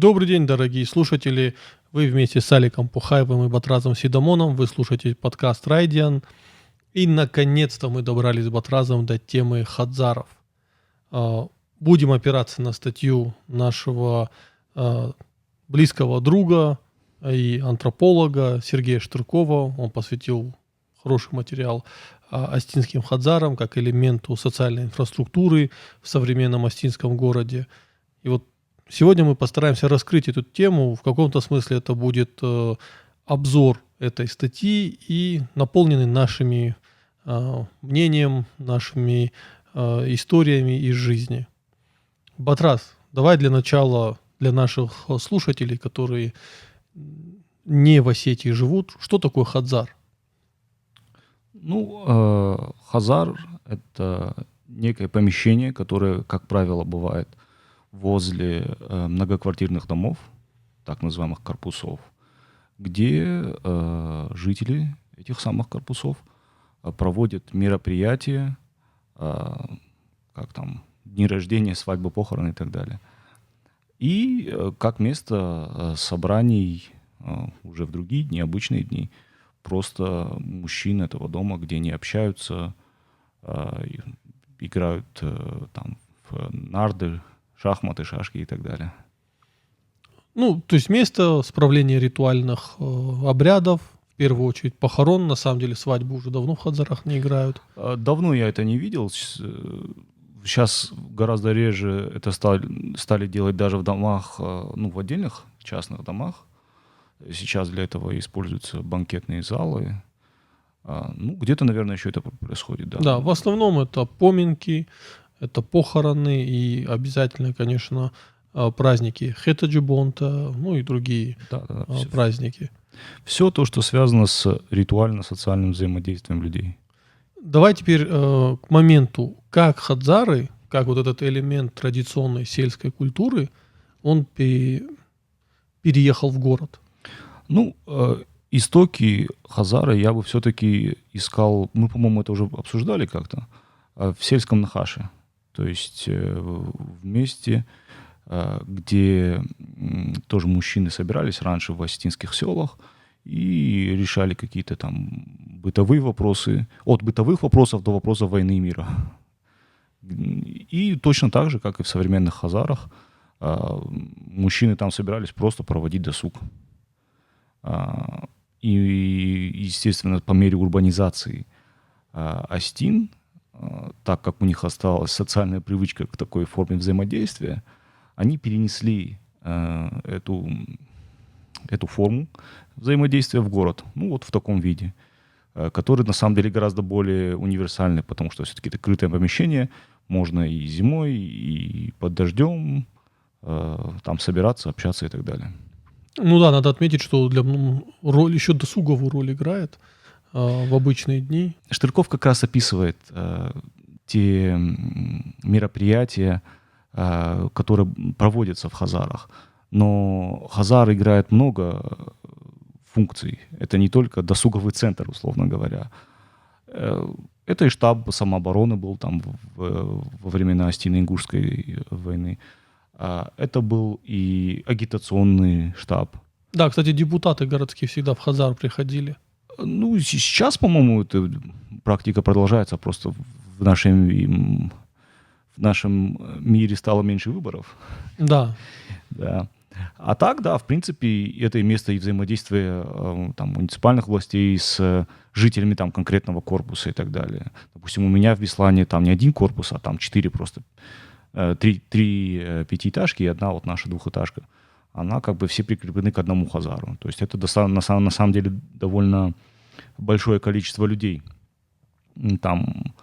Добрый день, дорогие слушатели. Вы вместе с Аликом Пухаевым и Батразом Сидамоном. Вы слушаете подкаст «Райдиан». И, наконец-то, мы добрались с Батразом до темы хадзаров. Будем опираться на статью нашего близкого друга и антрополога Сергея Штыркова. Он посвятил хороший материал остинским хадзарам как элементу социальной инфраструктуры в современном остинском городе. И вот сегодня мы постараемся раскрыть эту тему. В каком-то смысле это будет обзор этой статьи и наполненный нашими мнением, нашими историями из жизни. Батраз, давай для начала для наших слушателей, которые не в Осетии живут, что такое хадзар? Хазар — это некое помещение, которое, как правило, бывает возле многоквартирных домов, так называемых корпусов, где жители этих самых корпусов проводят мероприятия, как там дни рождения, свадьбы, похороны и так далее. И как место собраний уже в другие дни, обычные дни, просто мужчин этого дома, где они общаются, играют там в нарды, шахматы, шашки и так далее. То есть место справления ритуальных обрядов, в первую очередь похорон. На самом деле свадьбы уже давно в хадзарах не играют. Давно я это не видел. Сейчас гораздо реже это стали делать даже в домах, в отдельных частных домах. Сейчас для этого используются банкетные залы. Где-то, наверное, еще это происходит. Да, в основном это поминки, это похороны и обязательно, конечно, праздники Хетаджибонта, и другие праздники. Все то, что связано с ритуально-социальным взаимодействием людей. Давай теперь к моменту, как хадзары, как вот этот элемент традиционной сельской культуры, он переехал в город. Истоки хазара я бы все-таки искал, мы, по-моему, это уже обсуждали как-то, в сельском Нахаше. То есть в месте, где тоже мужчины собирались раньше в осетинских селах и решали какие-то там бытовые вопросы, от бытовых вопросов до вопросов войны и мира. И точно так же, как и в современных хазарах, мужчины там собирались просто проводить досуг. И, естественно, по мере урбанизации Остин, так как у них осталась социальная привычка к такой форме взаимодействия, они перенесли эту форму взаимодействия в город, в таком виде, который на самом деле гораздо более универсальный, потому что все-таки это крытое помещение, можно и зимой, и под дождем там собираться, общаться и так далее. Надо отметить, что роль еще досуговую роль играет в обычные дни. Штырков как раз описывает те мероприятия, которые проводятся в хазарах. Но хазар играет много функций. Это не только досуговый центр, условно говоря. Это и штаб самообороны был там во времена Остино-Ингушской войны. Это был и агитационный штаб. Да, кстати, депутаты городские всегда в хазар приходили. Сейчас, по-моему, эта практика продолжается. Просто в нашем мире стало меньше выборов. Да. Да. А так, да, в принципе, это и место и взаимодействия муниципальных властей с жителями конкретного корпуса и так далее. Допустим, у меня в Беслане там не один корпус, а там 4 просто. 3 пятиэтажки и одна наша двухэтажка. Она все прикреплены к одному хазару. То есть это на самом деле довольно большое количество людей. Там,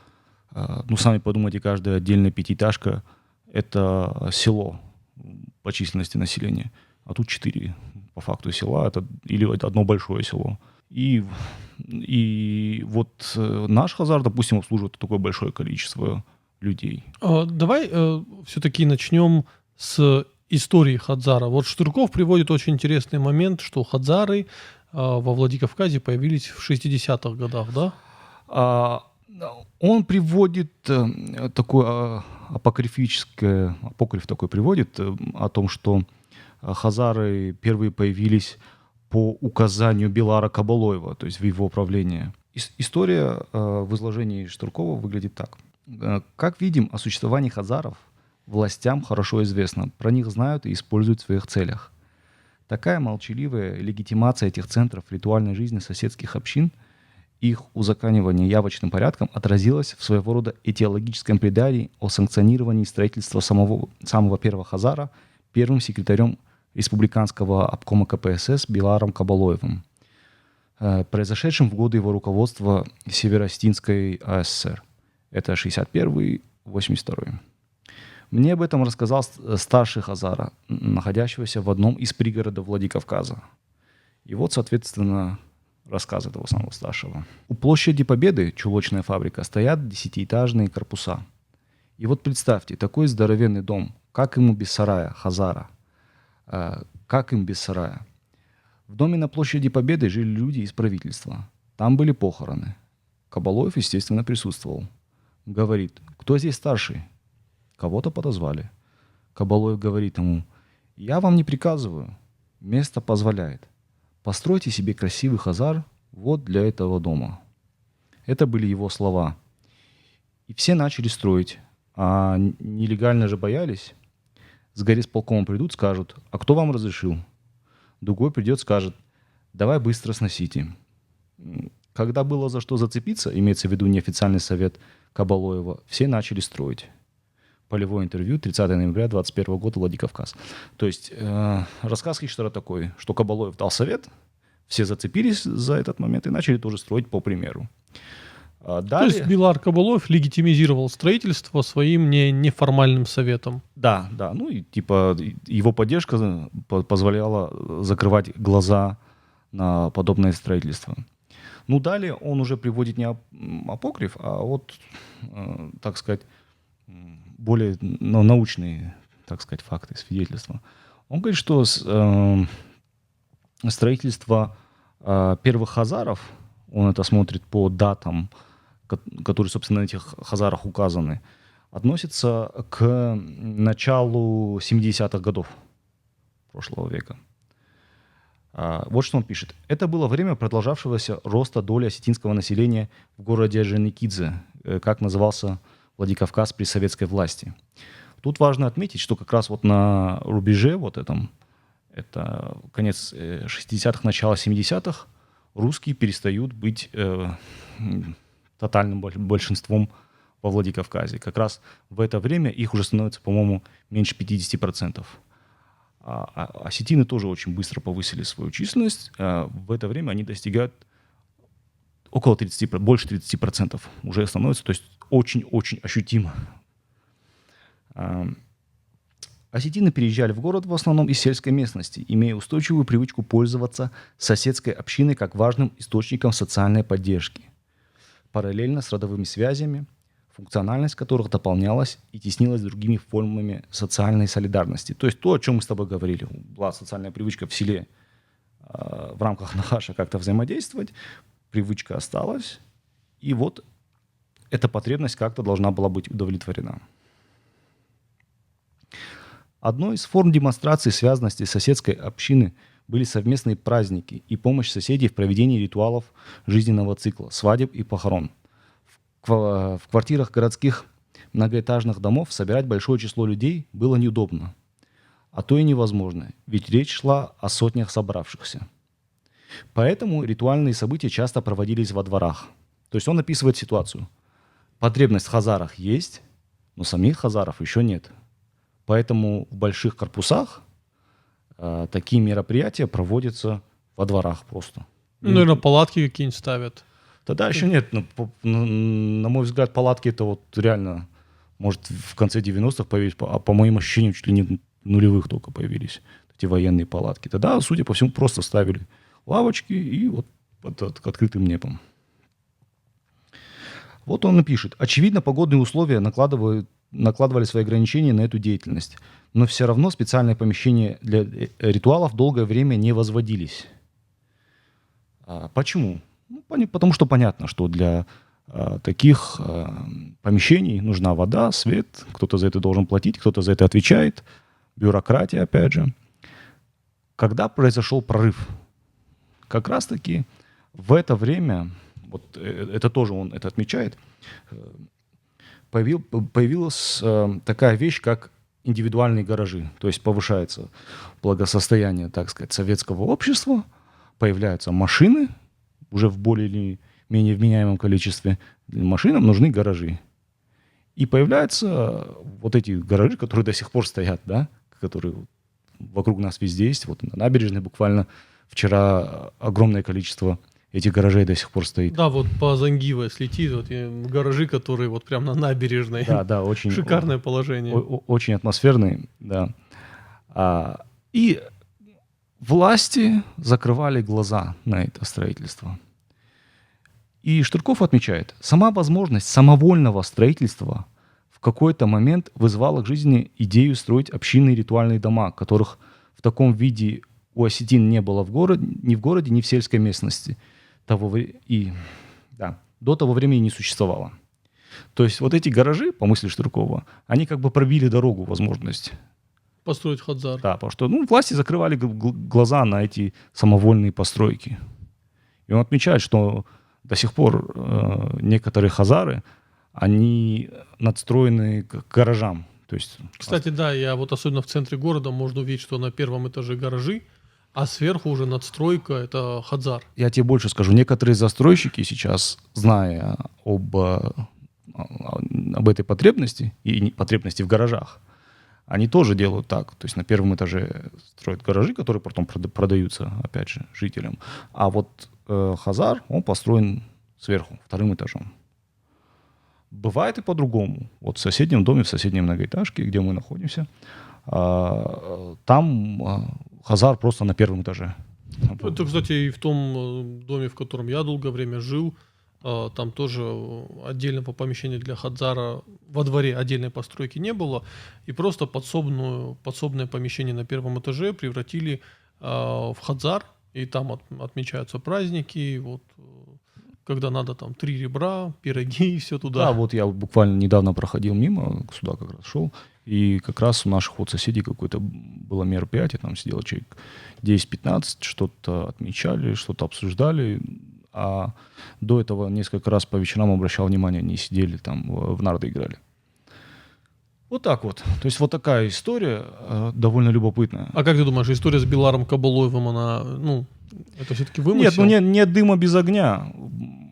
сами подумайте, каждая отдельная пятиэтажка — это село по численности населения. А тут 4 по факту села, или одно большое село. И наш хазар, допустим, обслуживает такое большое количество людей. Давай все-таки начнем с истории хадзара. Вот Штырков приводит очень интересный момент, что хадзары во Владикавказе появились в 60-х годах, да? Он приводит такое апокриф такой приводит о том, что хазары первые появились по указанию Белара Кабалоева, то есть в его правлении. История в изложении Штуркова выглядит так. Как видим, о существовании хазаров властям хорошо известно. Про них знают и используют в своих целях. Такая молчаливая легитимация этих центров ритуальной жизни соседских общин, их узаконивание явочным порядком отразилось в своего рода этиологическом предании о санкционировании строительства самого первого хазара первым секретарем республиканского обкома КПСС Беларом Кабалоевым, произошедшим в годы его руководства Северо-Осетинской АССР. Это 61-82. Мне об этом рассказал старший хазара, находящегося в одном из пригородов Владикавказа. И вот, соответственно, рассказ этого самого старшего. У площади Победы, чулочная фабрика, стоят 10-этажные корпуса. И вот представьте, такой здоровенный дом, как ему без сарая, хазара? Как им без сарая? В доме на площади Победы жили люди из правительства. Там были похороны. Кабалоев, естественно, присутствовал. Говорит, кто здесь старший? Кого-то подозвали. Кабалоев говорит ему, я вам не приказываю, место позволяет. Постройте себе красивый хазар вот для этого дома. Это были его слова. И все начали строить. А нелегально же боялись. С горисполкомом придут, скажут, а кто вам разрешил? Другой придет, скажет, давай быстро сносите. Когда было за что зацепиться, имеется в виду неофициальный совет Кабалоева, все начали строить. Полевое интервью, 30 ноября 2021 года, Владикавказ. То есть рассказ Хиштера такой, что Кабалоев дал совет, все зацепились за этот момент и начали тоже строить по примеру. Далее, То есть Белар Кабалоев легитимизировал строительство своим неформальным советом. Да. Ну и типа его поддержка позволяла закрывать глаза на подобное строительство. Ну далее он уже приводит не апокриф, а вот, так сказать, более научные, так сказать, факты, свидетельства. Он говорит, что строительство первых хазаров, он это смотрит по датам, которые, собственно, на этих хазарах указаны, относится к началу 70-х годов прошлого века. Вот что он пишет. Это было время продолжавшегося роста доли осетинского населения в городе Орджоникидзе, как назывался Владикавказ при советской власти. Тут важно отметить, что как раз вот на рубеже вот этом, это конец 60-х, начало 70-х, русские перестают быть тотальным большинством во Владикавказе. Как раз в это время их уже становится, по-моему, меньше 50%. А осетины тоже очень быстро повысили свою численность. В это время они достигают около 30%, больше 30% уже становится, то есть очень-очень ощутимо. Осетины переезжали в город в основном из сельской местности, имея устойчивую привычку пользоваться соседской общиной как важным источником социальной поддержки. Параллельно с родовыми связями, функциональность которых дополнялась и теснилась другими формами социальной солидарности. То есть то, о чем мы с тобой говорили. Была социальная привычка в селе в рамках нахаша как-то взаимодействовать, привычка осталась, и вот эта потребность как-то должна была быть удовлетворена. Одной из форм демонстрации связанности соседской общины были совместные праздники и помощь соседей в проведении ритуалов жизненного цикла, свадеб и похорон. В квартирах городских многоэтажных домов собирать большое число людей было неудобно, а то и невозможно, ведь речь шла о сотнях собравшихся. Поэтому ритуальные события часто проводились во дворах. То есть он описывает ситуацию. Потребность в хазарах есть, но самих хазаров еще нет. Поэтому в больших корпусах такие мероприятия проводятся во дворах просто. Ну, наверное, палатки какие-нибудь ставят. Тогда еще нет. На мой взгляд, палатки это вот реально, может, в конце 90-х появились, а по моим ощущениям, чуть ли не нулевых только появились эти военные палатки. Тогда, судя по всему, просто ставили лавочки и вот под открытым небом. Вот он и пишет. Очевидно, погодные условия накладывали свои ограничения на эту деятельность, но все равно специальные помещения для ритуалов долгое время не возводились. Почему? Ну, потому что понятно, что для таких помещений нужна вода, свет, кто-то за это должен платить, кто-то за это отвечает, бюрократия, опять же. Когда произошел прорыв? Как раз-таки в это время, вот это тоже он это отмечает, появилась такая вещь, как индивидуальные гаражи. То есть повышается благосостояние, так сказать, советского общества, появляются машины уже в более или менее вменяемом количестве. Машинам нужны гаражи. И появляются вот эти гаражи, которые до сих пор стоят, да, которые вокруг нас везде есть. Вот на набережной буквально вчера огромное количество этих гаражей до сих пор стоит. Да, вот по Зангиевой слетит, вот гаражи, которые вот прям на набережной. Да, очень... Шикарное положение. Очень атмосферный, да. И власти закрывали глаза на это строительство. И Штырков отмечает, сама возможность самовольного строительства в какой-то момент вызвала к жизни идею строить общинные ритуальные дома, которых в таком виде у осетин не было ни в городе, ни в сельской местности. До того времени не существовало. То есть вот эти гаражи, по мысли Штыркова, они как бы пробили дорогу, возможность построить хадзар. Да, потому что власти закрывали глаза на эти самовольные постройки. И он отмечает, что до сих пор некоторые хазары, они надстроены к гаражам. То есть, кстати, да, я вот особенно в центре города можно увидеть, что на первом этаже гаражи, а сверху уже надстройка, это хадзар. Я тебе больше скажу, некоторые застройщики сейчас, зная об этой потребности и потребности в гаражах, они тоже делают так. То есть на первом этаже строят гаражи, которые потом продаются, опять же, жителям. А вот хазар, он построен сверху, вторым этажом. Бывает и по-другому. Вот в соседнем доме, в соседней многоэтажке, где мы находимся, там хазар просто на первом этаже. Это, кстати, и в том доме, в котором я долгое время жил, там тоже отдельного помещения для хадзара во дворе отдельной постройки не было. И просто подсобное помещение на первом этаже превратили в хадзар. И там отмечаются праздники. Вот, когда надо там 3 ребра, пироги и все туда. Да, вот я буквально недавно проходил мимо, сюда как раз шел. И как раз у наших вот соседей какое-то было мероприятие. Там сидело человек 10-15, что-то отмечали, что-то обсуждали. А до этого несколько раз по вечерам обращал внимание, они сидели там, в нарды играли. Вот так вот. То есть вот такая история, довольно любопытная. А как ты думаешь, история с Беларом Кабалоевым, она, это все-таки вымысел? Нет, нет дыма без огня.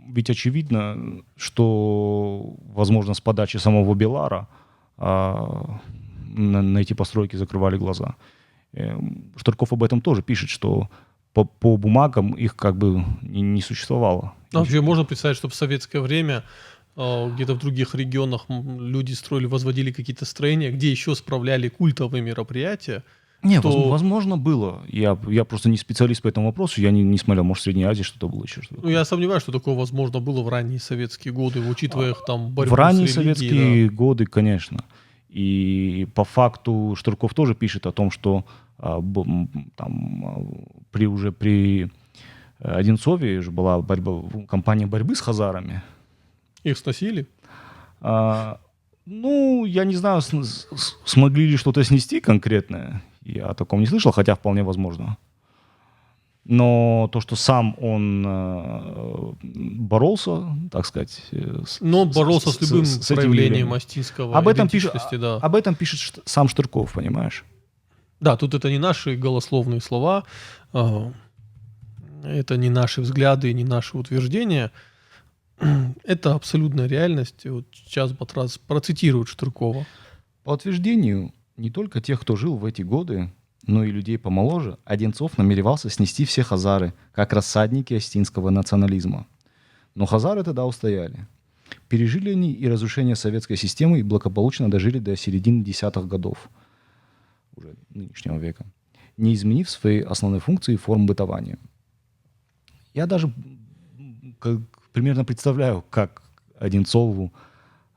Ведь очевидно, что, возможно, с подачи самого Белара на эти постройки закрывали глаза. Штырков об этом тоже пишет, что по бумагам их как бы не существовало. А вообще можно представить, что в советское время где-то в других регионах люди строили, возводили какие-то строения, где еще справляли культовые мероприятия? Не, возможно, было. Я просто не специалист по этому вопросу, я не смотрел, может, в Средней Азии что-то было еще. Что-то. Я сомневаюсь, что такое возможно было в ранние советские годы, учитывая их там борьбу в ранние с религией. советские годы, конечно. И по факту Штырков тоже пишет о том, что при Одинцове же была кампания борьбы с хазарами. Их сносили? Я не знаю, смогли ли что-то снести конкретное. Я о таком не слышал, хотя вполне возможно. Но то, что сам он боролся, так сказать... Он боролся с любым проявлением явлением. остинского Об этом идентичности, да. Об этом пишет сам Штырков, понимаешь? Да, тут это не наши голословные слова, это не наши взгляды, не наши утверждения. Это абсолютная реальность. Вот сейчас Батраз процитирует Штыркова. По утверждению не только тех, кто жил в эти годы, но и людей помоложе, Одинцов намеревался снести все хазары, как рассадники остинского национализма. Но хазары тогда устояли. Пережили они и разрушение советской системы и благополучно дожили до середины десятых годов уже нынешнего века, не изменив свои основные функции и форм бытования. Я даже примерно представляю, как Одинцову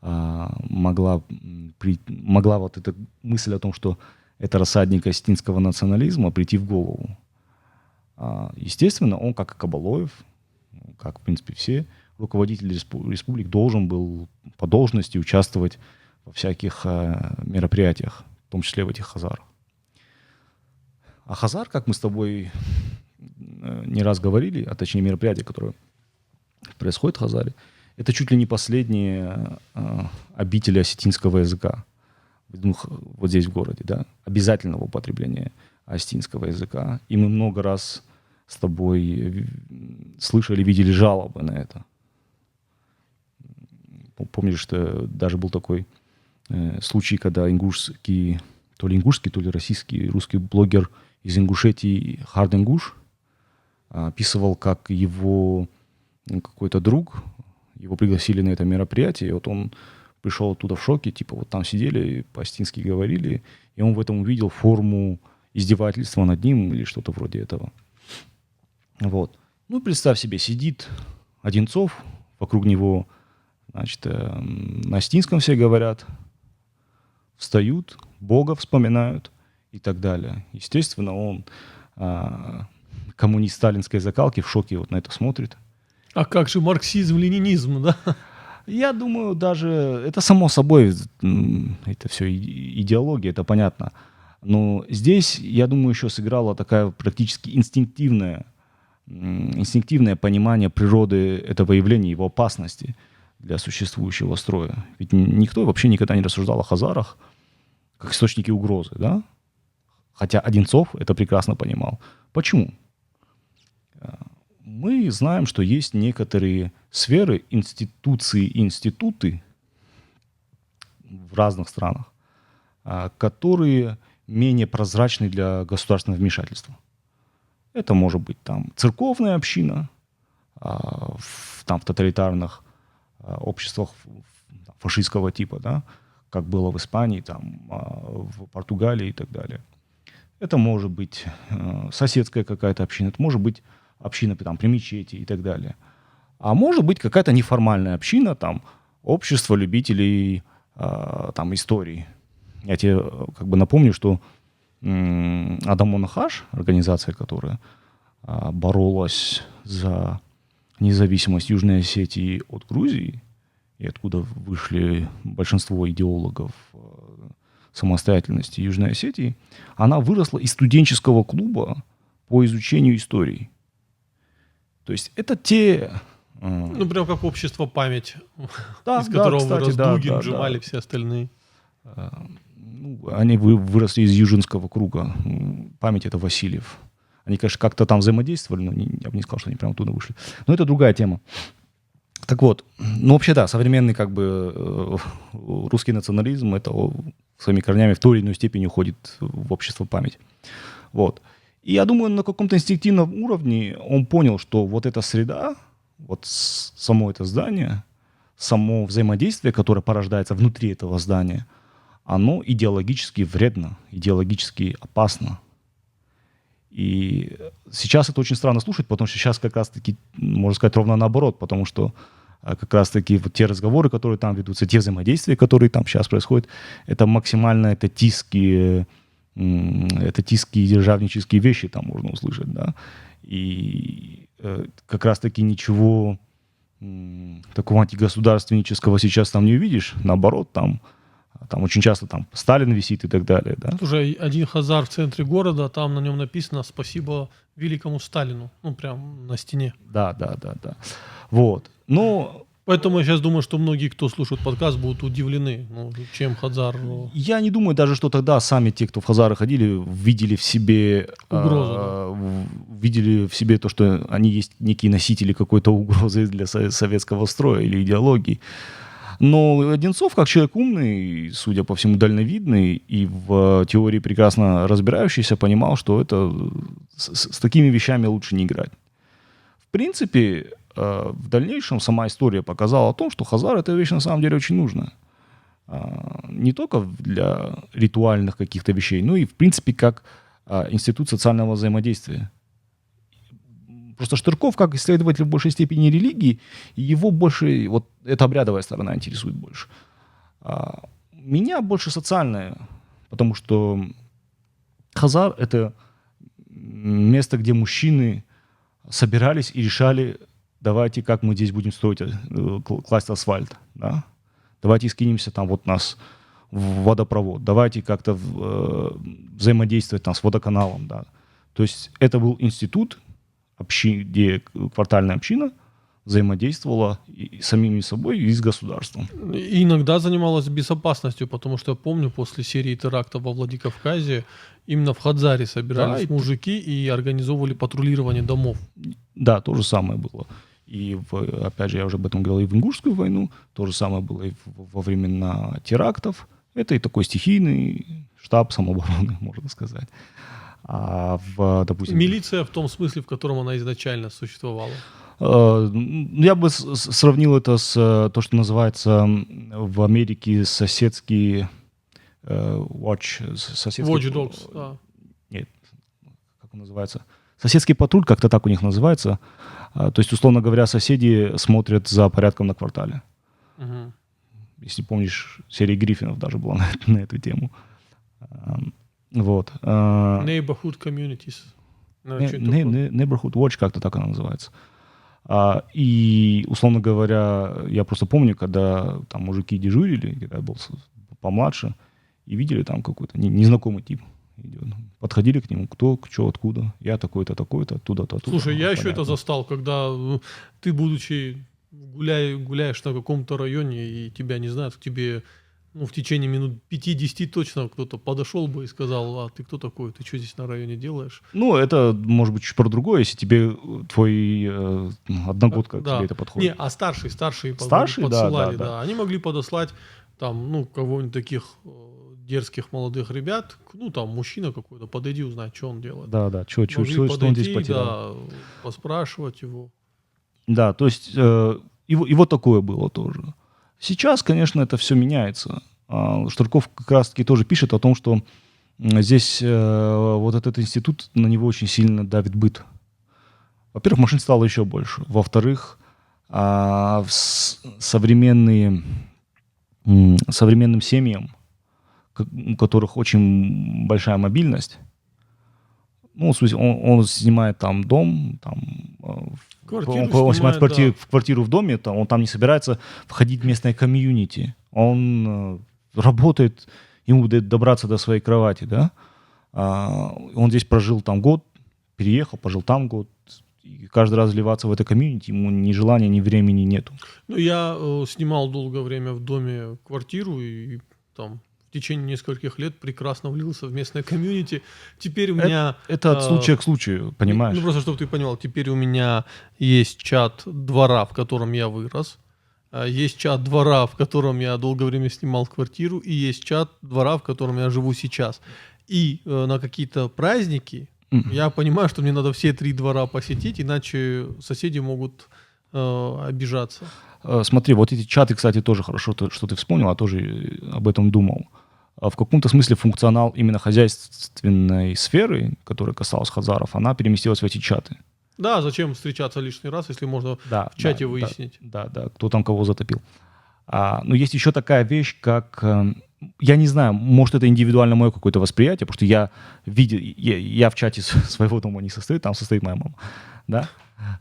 могла вот эта мысль о том, что это рассадник остинского национализма, прийти в голову. Естественно, он, как и Кабалоев, как, в принципе, все руководители республик, должен был по должности участвовать во всяких мероприятиях, в том числе в этих хазарах. А Хазар, как мы с тобой не раз говорили, а точнее мероприятие, которое происходит в Хазаре, это чуть ли не последние обители осетинского языка. Вот здесь в городе, да, обязательного употребления осетинского языка. И мы много раз с тобой слышали, видели жалобы на это. Помнишь, что даже был такой случай, когда ингушский, то ли российский, русский блогер из Ингушетии Хард Ингуш описывал, как его какой-то друг, его пригласили на это мероприятие, и вот он пришел оттуда в шоке, типа вот там сидели, по-осетински говорили, и он в этом увидел форму издевательства над ним или что-то вроде этого. Вот. Ну, представь себе, сидит Одинцов, вокруг него, значит, на осетинском все говорят, встают, Бога вспоминают и так далее. Естественно, он коммунист сталинской закалки в шоке вот на это смотрит. А как же марксизм, ленинизм, да? Я думаю, даже это само собой, это все идеология, это понятно. Но здесь, я думаю, еще сыграла такая практически инстинктивное понимание природы этого явления, его опасности для существующего строя. Ведь никто вообще никогда не рассуждал о хазарах как источнике угрозы, да? Хотя Одинцов это прекрасно понимал. Почему? Мы знаем, что есть некоторые сферы, институции и институты в разных странах, которые менее прозрачны для государственного вмешательства. Это может быть там церковная община в тоталитарных обществах фашистского типа, да, как было в Испании, там, в Португалии и так далее. Это может быть соседская какая-то община, это может быть община там, при мечети и так далее. А может быть какая-то неформальная община, там, общество любителей там, истории. Я тебе как бы напомню, что Адамо Нахаш, организация, которая боролась за независимость Южной Осетии от Грузии, и откуда вышли большинство идеологов самостоятельности Южной Осетии, она выросла из студенческого клуба по изучению истории. То есть это те... Ну, прям как общество «Память», да, из которого кстати, вырос Дугин, да, Джемали, да. все остальные. Они выросли из Южинского круга. «Память» — это Васильев. Они, конечно, как-то там взаимодействовали, но я бы не сказал, что они прямо оттуда вышли. Но это другая тема. Так вот, ну вообще да, современный как бы русский национализм, это своими корнями в той или иной степени уходит в общество «Память». Вот. И я думаю, на каком-то инстинктивном уровне он понял, что вот эта среда, вот само это здание, само взаимодействие, которое порождается внутри этого здания, оно идеологически вредно, идеологически опасно. И сейчас это очень странно слушать, потому что сейчас как раз-таки, можно сказать, ровно наоборот, потому что как раз-таки вот те разговоры, которые там ведутся, те взаимодействия, которые там сейчас происходят, это максимально этатистские державнические вещи там можно услышать, да. И как раз-таки ничего такого антигосударственнического сейчас там не увидишь, наоборот, там очень часто там Сталин висит и так далее, да. Уже один хазар в центре города, там на нем написано «Спасибо великому Сталину», ну прям на стене. Да. Вот. Но поэтому я сейчас думаю, что многие, кто слушает подкаст, будут удивлены, ну, чем хазар. Я не думаю даже, что тогда сами те, кто в хазары ходили, видели в себе угрозу, видели в себе то, что они есть некие носители какой-то угрозы для советского строя или идеологии. Но Одинцов, как человек умный, судя по всему, дальновидный и в теории прекрасно разбирающийся, понимал, что это с такими вещами лучше не играть. В принципе, в дальнейшем сама история показала о том, что хазар — это вещь на самом деле очень нужная. Не только для ритуальных каких-то вещей, но и, в принципе, как институт социального взаимодействия. Просто Штырков, как исследователь в большей степени религии, его больше, вот эта обрядовая сторона интересует больше. Меня больше социальная, потому что хазар — это место, где мужчины собирались и решали: давайте, как мы здесь будем строить, класть асфальт, да? Давайте скинемся там вот нас в водопровод, давайте как-то взаимодействовать там с водоканалом, да? То есть это был институт, где квартальная община взаимодействовала и самими собой, и с государством. И иногда занималась безопасностью, потому что я помню, после серии терактов во Владикавказе именно в Хадзаре собирались Да, мужики и организовывали патрулирование домов. Да, то же самое было. И, опять же, я уже об этом говорил, и в Ингушскую войну, то же самое было и во времена терактов. Это и такой стихийный штаб самообороны, можно сказать. А допустим... Милиция в том смысле, в котором она изначально существовала. Я бы сравнил это с то, что называется в Америке соседский соседский... Watch Dogs, да. Нет, как он называется? Соседский патруль, как-то так у них называется. То есть, условно говоря, соседи смотрят за порядком на квартале. Угу. Если помнишь, серия Гриффинов даже была на эту тему. Вот. Neighborhood Communities. Neighborhood Watch, как-то так она называется. И, условно говоря, я просто помню, когда там мужики дежурили, когда я был помладше, и видели там какой-то незнакомый тип идет. Подходили к нему, кто, что, откуда. Я такой-то, такой-то, оттуда-то, оттуда. Слушай, я еще это застал, когда ты, будучи гуляешь на каком-то районе, и тебя не знают, к тебе в течение минут 5-10 точно кто-то подошел бы и сказал: а ты кто такой, ты что здесь на районе делаешь? Ну, это может быть чуть про другое, если тебе твой одногодка к тебе это подходит. Не, а старшие подсылали, да. Они могли подослать там, кого-нибудь таких дерзких молодых ребят, там мужчина какой-то, подойди, узнай, что он делает. Да, что он здесь потерял. Да, поспрашивать его. Да, то есть и вот такое было тоже. Сейчас, конечно, это все меняется. Штырков как раз-таки тоже пишет о том, что здесь вот этот институт, на него очень сильно давит быт. Во-первых, машин стало еще больше. Во-вторых, современным семьям, у которых очень большая мобильность, в смысле, он снимает там дом, он снимает квартиру в доме, он там не собирается входить в местное комьюнити. Он работает, ему будет добраться до своей кровати, да. Он здесь прожил там год, переехал, пожил там год. И каждый раз вливаться в это комьюнити ему ни желания, ни времени нету. Я снимал долгое время в доме квартиру, и там в течение нескольких лет прекрасно влился в местное комьюнити. Теперь у меня... Это от случая к случаю, понимаешь? Просто, чтобы ты понимал, теперь у меня есть чат двора, в котором я вырос. Есть чат двора, в котором я долгое время снимал квартиру. И есть чат двора, в котором я живу сейчас. И на какие-то праздники я понимаю, что мне надо все 3 двора посетить, иначе соседи могут обижаться. Смотри, вот эти чаты, кстати, тоже хорошо, что ты вспомнил, я тоже об этом думал. В каком-то смысле функционал именно хозяйственной сферы, которая касалась хазаров, она переместилась в эти чаты. Да, зачем встречаться лишний раз, если можно в чате выяснить? Да, кто там кого затопил. Но есть еще такая вещь, как... Я не знаю, может, это индивидуально мое какое-то восприятие, потому что я в чате своего дома не состою, там состоит моя мама. Да?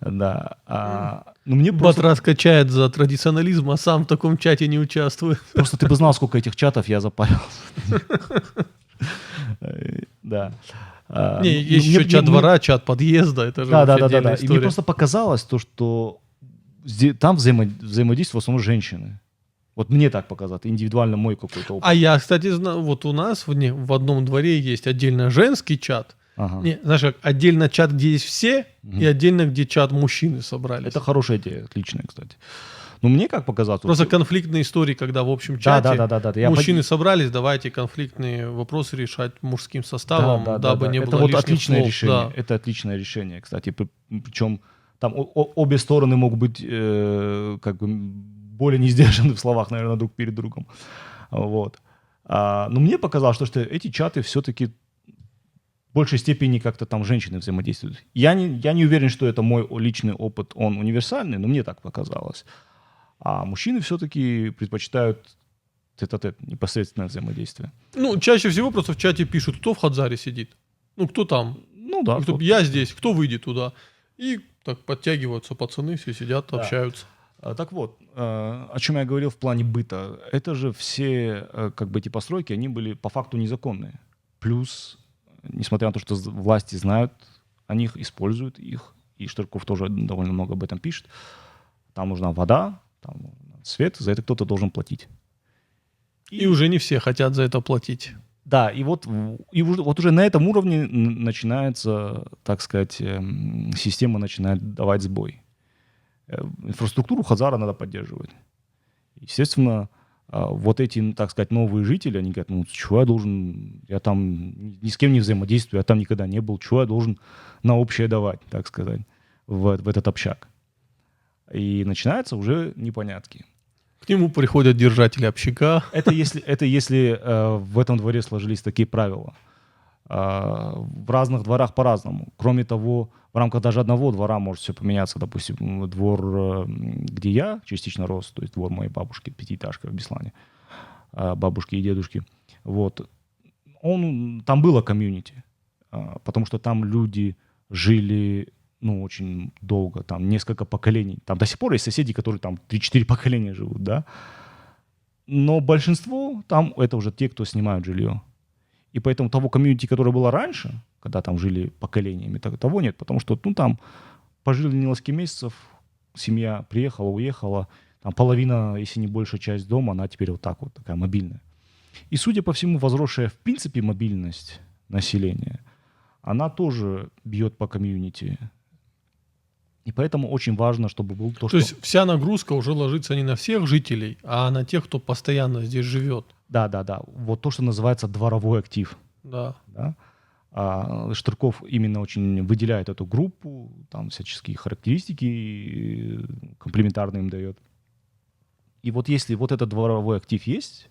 Но мне Батрас качает за традиционализм, а сам в таком чате не участвует. Просто ты бы знал, сколько этих чатов я запарился. Да. Есть еще чат двора, чат подъезда. Это же отдельная история. И мне просто показалось то, что там взаимодействуют в основном женщины. Вот мне так показалось, индивидуально мой какой-то опыт. А я, кстати, знаю, вот у нас в одном дворе есть отдельно женский чат. Знаешь, как отдельно чат, где есть все, и отдельно, где чат мужчины собрались. Это хорошая идея, отличная, кстати. Но мне как показалось... Просто конфликтные истории, когда в общем чате мужчины собрались, давайте конфликтные вопросы решать мужским составом, дабы не было лишних слов. Решение. Это отличное решение, кстати. Причем там обе стороны могут быть более не сдержаны в словах, наверное, друг перед другом. Вот. Но мне показалось, что эти чаты все-таки в большей степени как-то там женщины взаимодействуют. Я не уверен, что это мой личный опыт, он универсальный, но мне так показалось. А мужчины все-таки предпочитают тет-а-тет, непосредственное взаимодействие. Чаще всего просто в чате пишут, кто в Хадзаре сидит. Кто там? Я здесь, кто выйдет туда? И так подтягиваются пацаны, все сидят, общаются. Так вот, о чем я говорил в плане быта. Это же все эти постройки, они были по факту незаконные. Плюс несмотря на то, что власти знают о них, используют их, и Штырков тоже довольно много об этом пишет, там нужна вода, там свет, за это кто-то должен платить. И уже не все хотят за это платить. Да, и вот уже на этом уровне начинается, так сказать, система начинает давать сбой. Инфраструктуру Хазара надо поддерживать. Естественно, вот эти, так сказать, новые жители, они говорят, ну, чего я должен, я там ни с кем не взаимодействую, я там никогда не был, чего я должен на общее давать, так сказать, в этот общак. И начинаются уже непонятки. К нему приходят держатели общака. Это если в этом дворе сложились такие правила. В разных дворах по-разному. Кроме того, в рамках даже одного двора может все поменяться. Допустим, двор, где я частично рос, то есть двор моей бабушки, пятиэтажка в Беслане, бабушки и дедушки. Вот. Там было комьюнити, потому что там люди жили, ну, очень долго, там несколько поколений. Там до сих пор есть соседи, которые там 3-4 поколения живут, да. Но большинство там это уже те, кто снимают жилье. И поэтому того комьюнити, которое было раньше, когда там жили поколениями, того нет, потому что, ну, там пожили несколько месяцев, семья приехала, уехала, там половина, если не большая часть дома, она теперь вот так вот, такая мобильная. И, судя по всему, возросшая в принципе мобильность населения, она тоже бьет по комьюнити. И поэтому очень важно, чтобы был то, что... То есть вся нагрузка уже ложится не на всех жителей, а на тех, кто постоянно здесь живет. Да. Вот то, что называется дворовой актив. Да. Штырков именно очень выделяет эту группу, там всяческие характеристики комплементарные им дает. И вот если вот этот дворовой актив есть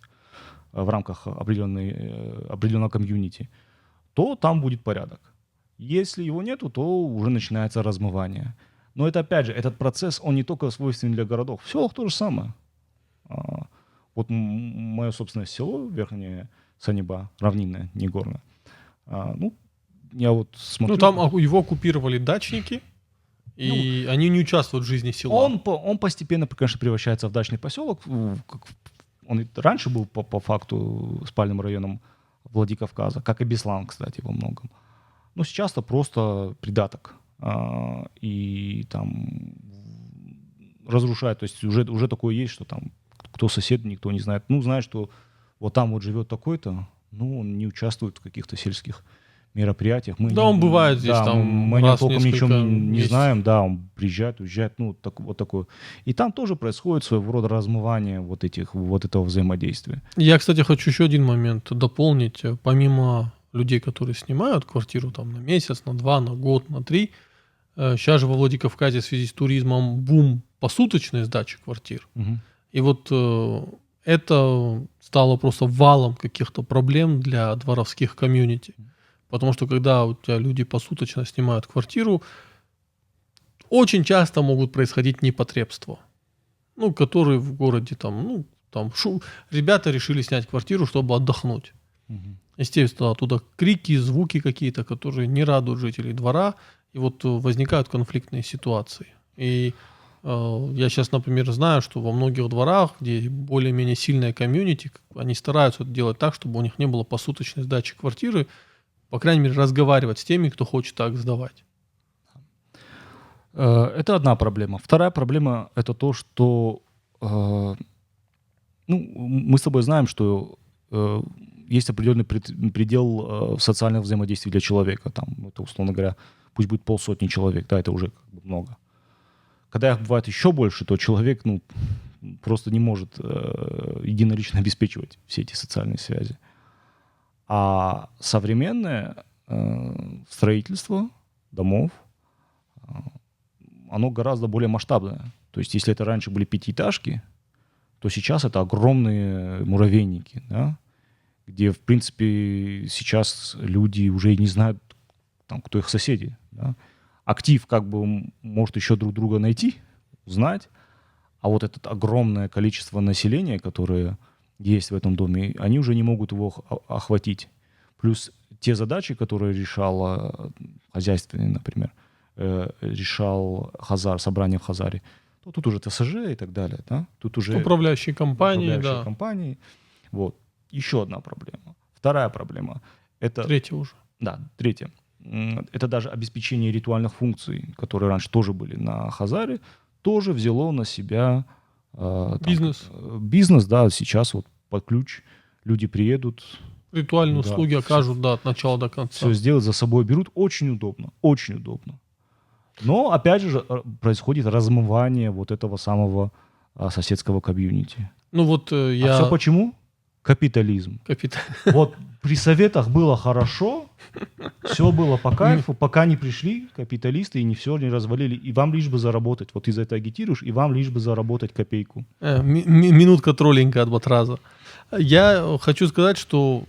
в рамках определенного комьюнити, то там будет порядок. Если его нету, то уже начинается размывание. Но это, опять же, этот процесс, он не только свойственен для городов. В селах то же самое. Вот мое собственное село, Верхняя Саниба, равнинное, не горное. Я вот смотрю... Ну, там его оккупировали дачники, и они не участвуют в жизни села. Он постепенно, конечно, превращается в дачный поселок. Он и раньше был по факту спальным районом Владикавказа, как и Беслан, кстати, во многом. Но сейчас это просто придаток. И там разрушает. То есть уже такое есть, что там кто сосед, никто не знает. Ну, знает, что вот там вот живет такой-то, ну, он не участвует в каких-то сельских мероприятиях. Он бывает здесь, там мы раз толком ничего не месяцев. знаем, да, он приезжает, уезжает, ну, вот такое. И там тоже происходит своего рода размывание вот этого взаимодействия. Я, кстати, хочу еще один момент дополнить. Помимо людей, которые снимают квартиру там на месяц, на 2, на год, на 3, сейчас же во Владикавказе в связи с туризмом бум посуточной сдачи квартир. Угу. И вот это стало просто валом каких-то проблем для дворовских комьюнити. Потому что когда у тебя люди посуточно снимают квартиру, очень часто могут происходить непотребства. Ну, которые в городе ребята решили снять квартиру, чтобы отдохнуть. Угу. Естественно, оттуда крики, звуки какие-то, которые не радуют жителей двора. И вот возникают конфликтные ситуации. И я сейчас, например, знаю, что во многих дворах, где более-менее сильная комьюнити, они стараются это делать так, чтобы у них не было посуточной сдачи квартиры, по крайней мере, разговаривать с теми, кто хочет так сдавать. Это одна проблема. Вторая проблема – это то, что мы с тобой знаем, что есть определенный предел социального взаимодействия для человека. Там, это, условно говоря, пусть будет 50 человек, да, это уже как бы много. Когда их бывает еще больше, то человек просто не может единолично обеспечивать все эти социальные связи. А современное строительство домов, оно гораздо более масштабное. То есть если это раньше были пятиэтажки, то сейчас это огромные муравейники, да, где, в принципе, сейчас люди уже и не знают, там, кто их соседи. Да. Актив как бы может еще друг друга найти, узнать, а вот это огромное количество населения, которое есть в этом доме, они уже не могут его охватить. Плюс те задачи, которые решал хозяйственный, например, решал Хазар, собрание в Хазаре, то тут уже ТСЖ и так далее. Да? Тут уже управляющие компании. компании. Вот. Еще одна проблема. Вторая проблема. Это третья уже. Да, третье. Это даже обеспечение ритуальных функций, которые раньше тоже были на Хазаре, тоже взяло на себя Бизнес. Бизнес, да, сейчас вот под ключ люди приедут. Ритуальные Да, услуги окажут, да, от начала до конца. Все сделать за собой берут. Очень удобно, очень удобно. Но, опять же, происходит размывание вот этого самого соседского комьюнити. Ну вот А все почему? Капитализм. Вот при советах было хорошо, все было по кайфу, пока не пришли капиталисты и не все не развалили. И вам лишь бы заработать. Вот ты за это агитируешь, и вам лишь бы заработать копейку. Минутка троллинга от Батраза. Я хочу сказать, что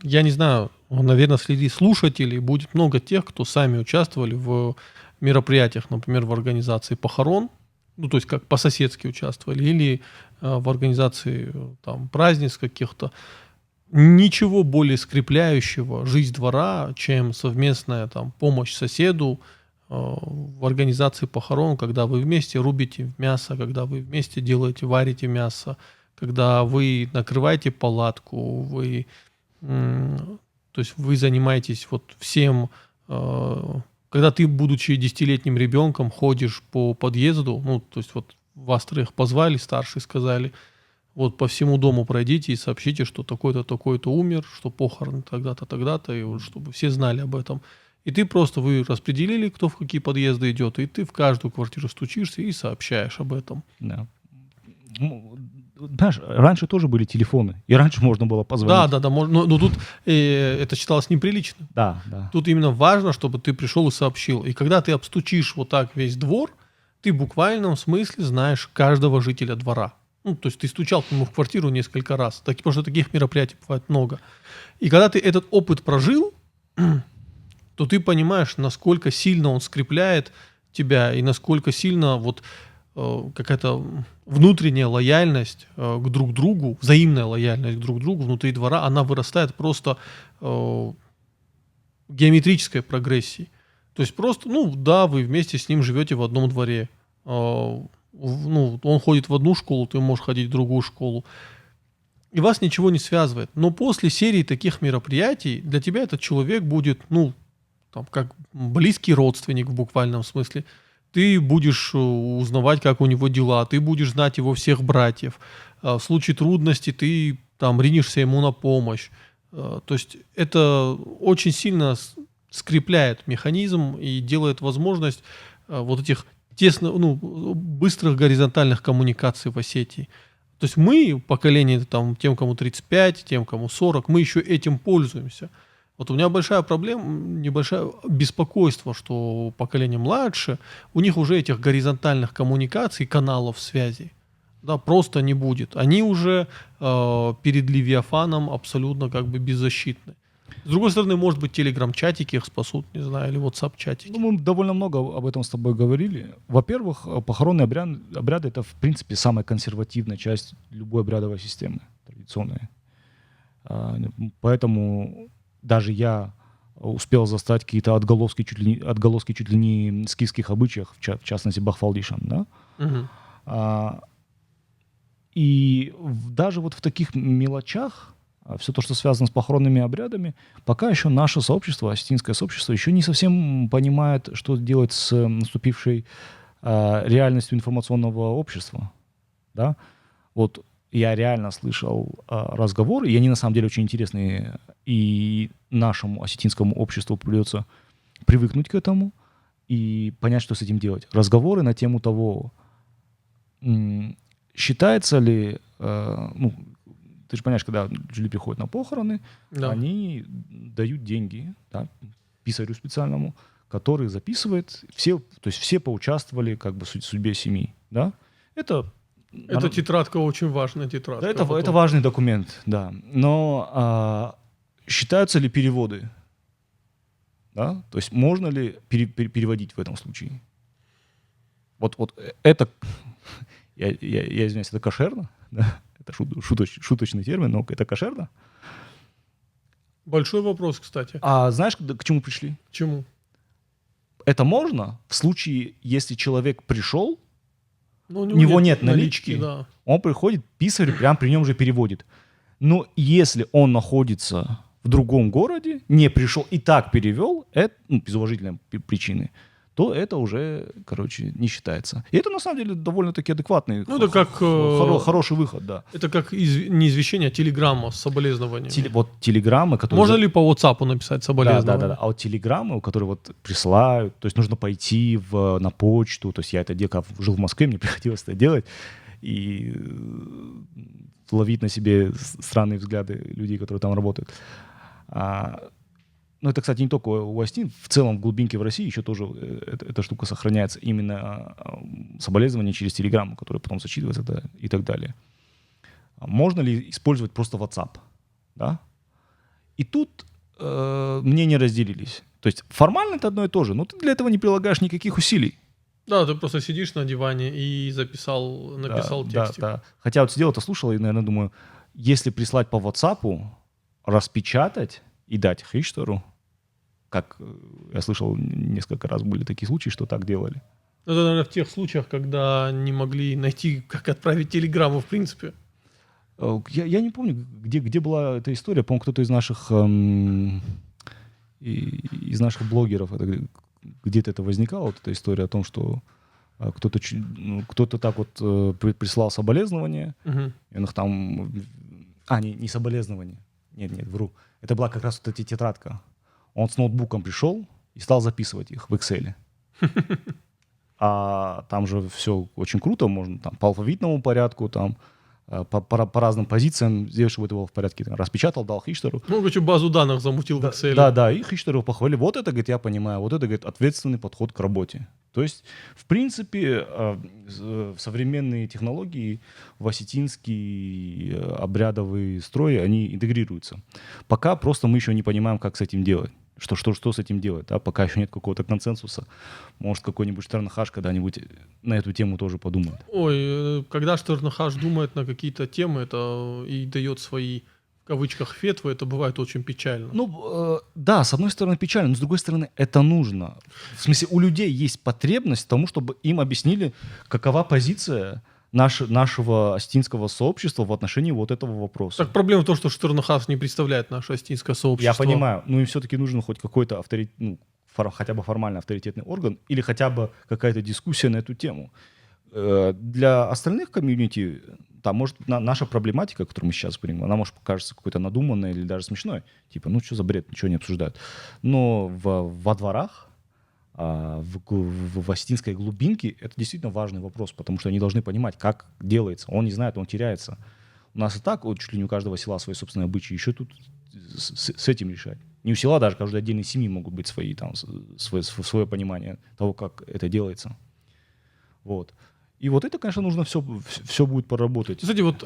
я не знаю, наверное, среди слушателей будет много тех, кто сами участвовали в мероприятиях, например, в организации похорон, ну, то есть как по-соседски участвовали, или в организации там праздниц каких-то. Ничего более скрепляющего жизнь двора, чем совместная там помощь соседу в организации похорон, когда вы вместе рубите мясо, когда вы вместе варите мясо, когда вы накрываете палатку, то есть вы занимаетесь вот всем, когда ты, будучи 10-летним ребенком, ходишь по подъезду, ну, то есть вот вас троих позвали, старшие сказали, вот по всему дому пройдите и сообщите, что такой-то, такой-то умер, что похороны тогда-то, тогда-то, и вот чтобы все знали об этом. И вы распределили, кто в какие подъезды идет, и ты в каждую квартиру стучишься и сообщаешь об этом. Да. Знаешь, раньше тоже были телефоны, и раньше можно было позвонить. Да, но тут это считалось неприлично. Да. Тут именно важно, чтобы ты пришел и сообщил. И когда ты обстучишь вот так весь двор, ты в буквальном смысле знаешь каждого жителя двора. Ну, то есть ты стучал к нему в квартиру несколько раз, потому что таких мероприятий бывает много. И когда ты этот опыт прожил, то ты понимаешь, насколько сильно он скрепляет тебя и насколько сильно вот какая-то внутренняя лояльность к друг другу, взаимная лояльность к друг другу внутри двора, она вырастает просто геометрической прогрессией. То есть просто, вы вместе с ним живете в одном дворе. Он ходит в одну школу, ты можешь ходить в другую школу. И вас ничего не связывает. Но после серии таких мероприятий для тебя этот человек будет, как близкий родственник в буквальном смысле. Ты будешь узнавать, как у него дела, ты будешь знать его всех братьев. В случае трудностей ты ринешься ему на помощь. То есть это очень сильно скрепляет механизм и делает возможность вот этих быстрых горизонтальных коммуникаций в Осетии. То есть мы, поколение тем, кому 35, тем, кому 40, мы еще этим пользуемся. Вот у меня большая проблема, небольшое беспокойство, что поколение младше, у них уже этих горизонтальных коммуникаций, каналов связи, просто не будет. Они уже перед Левиафаном абсолютно беззащитны. С другой стороны, может быть, телеграм-чатики их спасут, не знаю, или WhatsApp-чатики. Мы довольно много об этом с тобой говорили. Во-первых, похоронные обряды — это, в принципе, самая консервативная часть любой обрядовой системы, традиционной. Поэтому даже я успел застать какие-то отголоски чуть ли не скифских обычаев, в частности, Бахфалдишан, да? Угу. И даже вот в таких мелочах, все то, что связано с похоронными обрядами, пока еще наше сообщество, осетинское сообщество, еще не совсем понимает, что делать с наступившей реальностью информационного общества. Да? Вот я реально слышал разговоры, и они на самом деле очень интересные, и нашему осетинскому обществу придется привыкнуть к этому и понять, что с этим делать. Разговоры на тему того, считается ли, ты же понимаешь, когда люди приходят на похороны, да, они дают деньги, да, писарю специальному, который записывает, то есть все поучаствовали в судьбе семьи, да? Это тетрадка очень важная тетрадка. Да, это важный документ, да. Но считаются ли переводы? Да? То есть можно ли переводить в этом случае? Вот это, я извиняюсь, это кошерно? Да? Это шуточный термин, но это кошерно? Большой вопрос, кстати. А знаешь, к чему пришли? К чему? Это можно в случае, если человек пришел, у него нет налички, да. Он приходит, писарь прям при нем же переводит. Но если он находится в другом городе, не пришел и так перевел, это, без уважительной причины, то это уже, не считается. И это, на самом деле, довольно-таки адекватный, это как, хороший выход, да. Это как не извещение, а телеграмма с соболезнованием. Вот телеграммы, которые... Можно ли по WhatsApp написать соболезнования? Да. А вот телеграммы, которые вот присылают, то есть нужно пойти на почту, то есть я это делал, когда жил в Москве, мне приходилось это делать, и ловить на себе странные взгляды людей, которые там работают. Ну, это, кстати, не только у Астин, в целом в глубинке в России еще тоже эта штука сохраняется. Именно соболезнования через телеграмму, которые потом зачитываются и так далее. Можно ли использовать просто WhatsApp? Да? И тут мнения разделились. То есть формально это одно и то же, но ты для этого не прилагаешь никаких усилий. Да, ты просто сидишь на диване и написал текстик. Да. Хотя вот сидел это слушал и, наверное, думаю, если прислать по WhatsApp, распечатать и дать Хичтеру, как я слышал, несколько раз были такие случаи, что так делали. Это, наверное, в тех случаях, когда не могли найти, как отправить телеграмму, в принципе. Я не помню, где была эта история. По-моему, кто-то из наших блогеров, где-то это возникало, вот эта история о том, что кто-то так вот прислал соболезнования, и он их там... не соболезнования. Нет, вру. Это была как раз вот эта тетрадка. Он с ноутбуком пришел и стал записывать их в Excel. А там же все очень круто, можно там по алфавитному порядку, там по разным позициям сделать, чтобы это было в порядке. Там, распечатал, дал Хичтеру. Базу данных замутил в Excel. Да, и Хичтеру похвалили. Вот это, говорит, я понимаю, вот это, говорит, ответственный подход к работе. То есть, в принципе, современные технологии в осетинский обрядовый строй, они интегрируются. Пока просто мы еще не понимаем, как с этим делать. Что с этим делать, да? Пока еще нет какого-то консенсуса. Может, какой-нибудь Штернхаш когда-нибудь на эту тему тоже подумает. Когда Штернхаш думает на какие-то темы, это и дает свои, в кавычках, фетвы, это бывает очень печально. Да, с одной стороны печально, но с другой стороны это нужно. В смысле, у людей есть потребность в том, чтобы им объяснили, какова позиция нашего осетинского сообщества в отношении вот этого вопроса. Так проблема в том, что Штернхаш не представляет наше осетинское сообщество. Я понимаю, но им все-таки нужен хоть какой-то хотя бы формально авторитетный орган или хотя бы какая-то дискуссия на эту тему. Для остальных комьюнити, там, может, наша проблематика, которую мы сейчас говорим, она может покажется какой-то надуманной или даже смешной. Типа, что за бред, ничего не обсуждают. Но во дворах, в осетинской глубинке это действительно важный вопрос, потому что они должны понимать, как делается. Он не знает, он теряется. У нас и так чуть ли не у каждого села свои собственные обычаи. Еще тут с этим решать. Не у села даже, каждой отдельной семьи могут быть свои, там, свое понимание того, как это делается. Вот. И вот это, конечно, нужно все будет поработать. Кстати, вот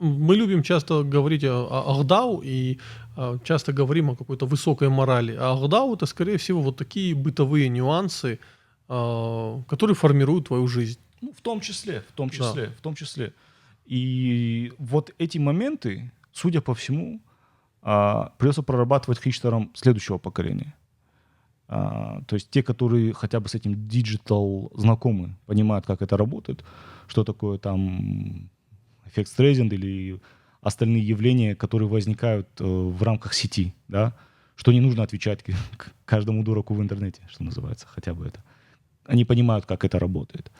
мы любим часто говорить о Ахдау и часто говорим о какой-то высокой морали. А Ахдау — это, скорее всего, вот такие бытовые нюансы, которые формируют твою жизнь. В том числе. И вот эти моменты, судя по всему, придется прорабатывать Хичтером следующего поколения. То есть те, которые хотя бы с этим диджитал знакомы, понимают, как это работает, что такое там эффект Стрейзенд или остальные явления, которые возникают в рамках сети, да, что не нужно отвечать каждому дураку в интернете, что называется, хотя бы это. Они понимают, как это работает.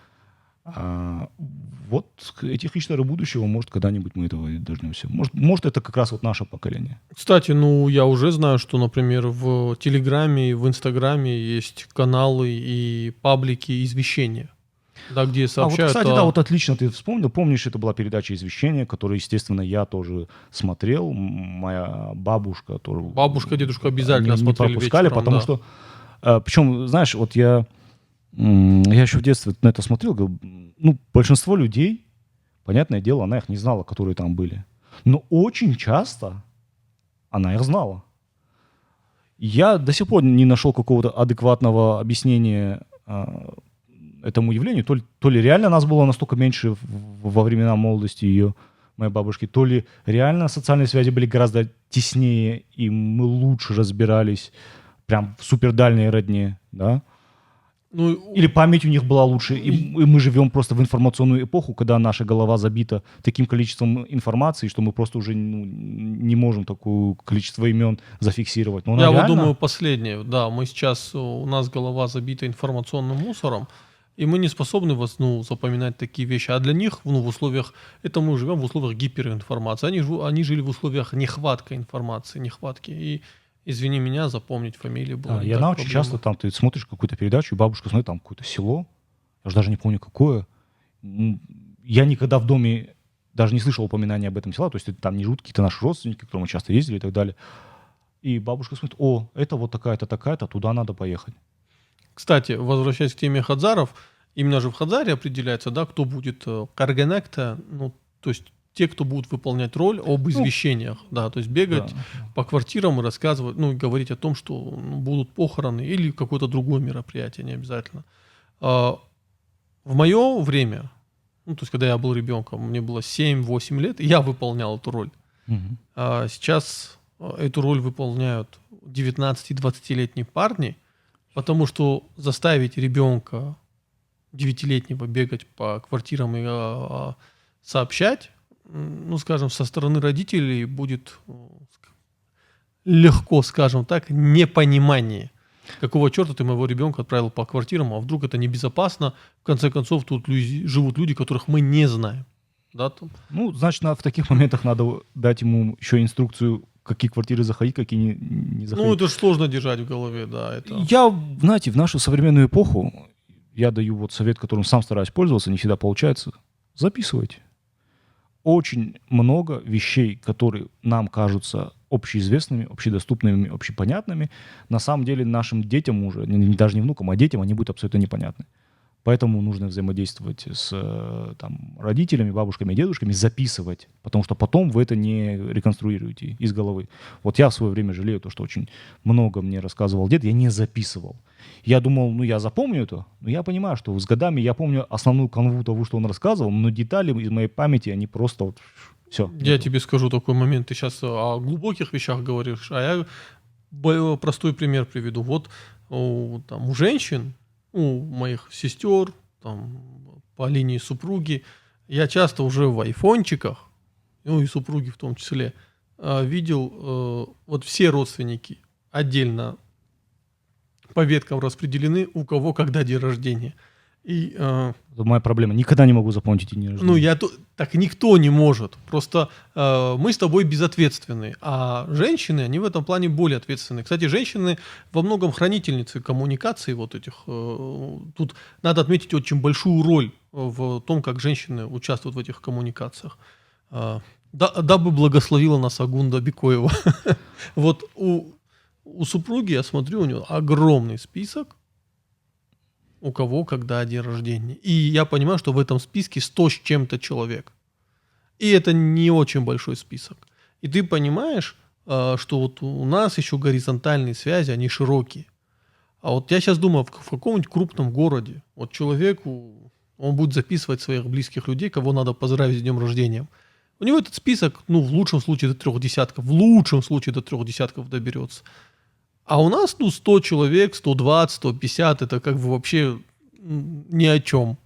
Вот эти Хичтеры будущего, может, когда-нибудь мы этого и дождемся. Может, это как раз вот наше поколение. Кстати, я уже знаю, что, например, в Телеграме и в Инстаграме есть каналы и паблики извещения. Да, где сообщают... Кстати, да, вот отлично ты вспомнил. Помнишь, это была передача «Извещения», которую, естественно, я тоже смотрел. Моя бабушка тоже... Бабушка, дедушка обязательно смотрели пропускали, вечером, потому что... Причем, знаешь, вот я еще в детстве на это смотрел, говорю, большинство людей, понятное дело, она их не знала, которые там были. Но очень часто она их знала. Я до сих пор не нашел какого-то адекватного объяснения этому явлению. То ли реально нас было настолько меньше во времена молодости ее, моей бабушки, то ли реально социальные связи были гораздо теснее, и мы лучше разбирались прям в супердальной родне, да. Ну, Или память у них была лучше, и мы живем просто в информационную эпоху, когда наша голова забита таким количеством информации, что мы просто уже не можем такое количество имен зафиксировать. Но она я вот реально... думаю последнее. Да, мы сейчас, у нас голова забита информационным мусором, и мы не способны запоминать такие вещи. А для них, в условиях, это мы живем в условиях гиперинформации. Они жили в условиях нехватки информации, нехватки. И, извини меня, запомнить фамилии было Да, не и так она очень проблемно. часто, там, ты смотришь какую-то передачу, и бабушка смотрит, там, какое-то село, я уже даже не помню, какое. Я никогда в доме даже не слышал упоминания об этом села, то есть это там не живут какие-то наши родственники, к которым мы часто ездили и так далее. И бабушка смотрит, о, это вот такая-то, такая-то, туда надо поехать. Кстати, возвращаясь к теме хадзаров, именно же в хадзаре определяется, да, кто будет карганекта, то есть те, кто будут выполнять роль об извещениях, да, то есть бегать Да. по квартирам и рассказывать, и говорить о том, что будут похороны или какое-то другое мероприятие, не обязательно. В мое время, то есть когда я был ребенком, мне было 7-8 лет, и я выполнял эту роль. Мгм. Сейчас эту роль выполняют 19-20-летние парни, потому что заставить ребенка 9-летнего бегать по квартирам и сообщать, скажем, со стороны родителей будет легко, скажем так, непонимание. Какого черта ты моего ребенка отправил по квартирам, а вдруг это небезопасно? В конце концов, тут живут люди, которых мы не знаем. Да, там. Ну, значит, в таких моментах надо дать ему еще инструкцию, какие квартиры заходить, какие не заходить. Это же сложно держать в голове, да. Это... Я, знаете, в нашу современную эпоху, я даю вот совет, которым сам стараюсь пользоваться, не всегда получается. Записывайте. Очень много вещей, которые нам кажутся общеизвестными, общедоступными, общепонятными, на самом деле нашим детям уже, даже не внукам, а детям, они будут абсолютно непонятны. Поэтому нужно взаимодействовать с родителями, бабушками, дедушками, записывать, потому что потом вы это не реконструируете из головы. Вот я в свое время жалею, то, что очень много мне рассказывал дед, я не записывал. Я думал, я запомню это, но я понимаю, что с годами я помню основную канву того, что он рассказывал, но детали из моей памяти, они просто все. Я тебе скажу такой момент. Ты сейчас о глубоких вещах говоришь, а я простой пример приведу. Вот у женщин, у моих сестер, там, по линии супруги, я часто уже в айфончиках, и супруги в том числе, видел, вот все родственники отдельно по веткам распределены, у кого когда день рождения. И, это моя проблема. Никогда не могу запомнить эти дни рождения. Так никто не может. Просто мы с тобой безответственны. А женщины, они в этом плане более ответственны. Кстати, женщины во многом хранительницы коммуникаций вот этих. Тут надо отметить очень большую роль в том, как женщины участвуют в этих коммуникациях. Дабы благословила нас Агунда Бикоева. Вот у супруги, я смотрю, у нее огромный список, у кого когда день рождения. И я понимаю, что в этом списке 100 с чем-то человек. И это не очень большой список. И ты понимаешь, что вот у нас еще горизонтальные связи, они широкие. А вот я сейчас думаю, в каком-нибудь крупном городе, вот человеку, он будет записывать своих близких людей, кого надо поздравить с днем рождения. У него этот список, в лучшем случае до 3 десятков, в лучшем случае до 3 десятков доберется. А у нас, 100 человек, 120, 150, это как бы вообще ни о чем.